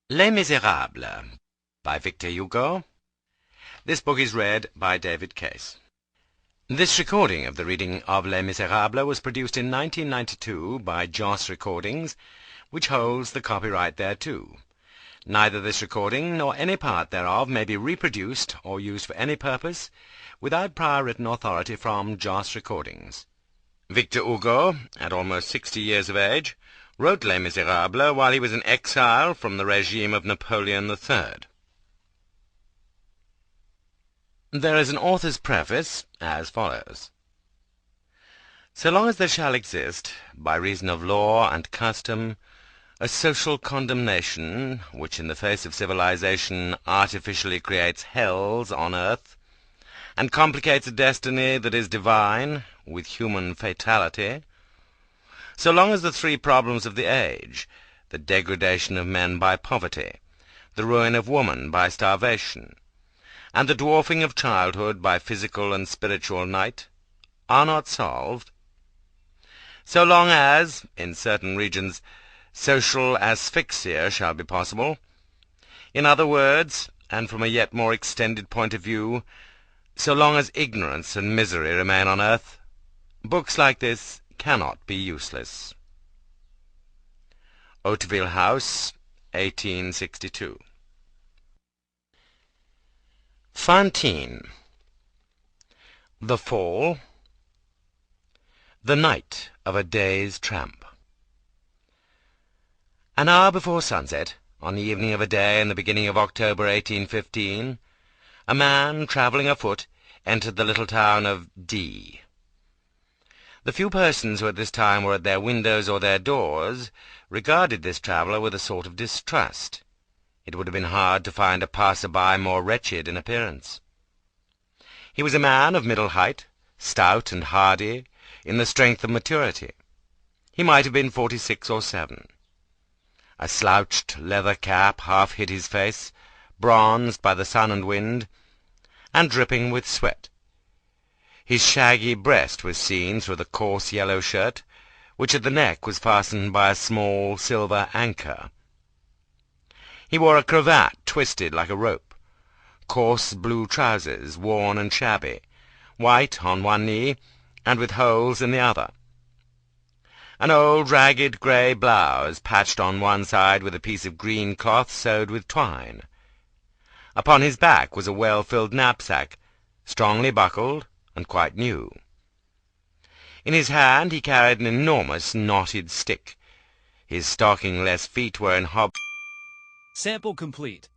Les Misérables by Victor Hugo. This book is read by David Case. This recording of the reading of Les Misérables was produced in 1992 by Joss Recordings, which holds the copyright thereto. Neither this recording nor any part thereof may be reproduced or used for any purpose without prior written authority from Joss Recordings. Victor Hugo, at almost 60 years of age, wrote Les Misérables while he was in exile from the regime of Napoleon III. There is an author's preface as follows. So long as there shall exist, by reason of law and custom, a social condemnation, which in the face of civilization artificially creates hells on earth, and complicates a destiny that is divine with human fatality, so long as the three problems of the age, the degradation of men by poverty, the ruin of woman by starvation, and the dwarfing of childhood by physical and spiritual night, are not solved, so long as, in certain regions, social asphyxia shall be possible, in other words, and from a yet more extended point of view, so long as ignorance and misery remain on earth, books like this cannot be useless. Hauteville House, 1862. Fantine. The Fall. The night of a day's tramp. An hour before sunset, on the evening of a day in the beginning of October 1815, a man travelling afoot entered the little town of D. The few persons who at this time were at their windows or their doors regarded this traveller with a sort of distrust. It would have been hard to find a passer-by more wretched in appearance. He was a man of middle height, stout and hardy, in the strength of maturity. He might have been 46 or 7. A slouched leather cap half hid his face, bronzed by the sun and wind, and dripping with sweat. His shaggy breast was seen through the coarse yellow shirt, which at the neck was fastened by a small silver anchor. He wore a cravat twisted like a rope, coarse blue trousers, worn and shabby, white on one knee, and with holes in the other. An old ragged grey blouse, patched on one side with a piece of green cloth sewed with twine. Upon his back was a well-filled knapsack, strongly buckled and quite new. In his hand he carried an enormous knotted stick. His stockingless feet were in Sample complete.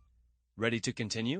Ready to continue?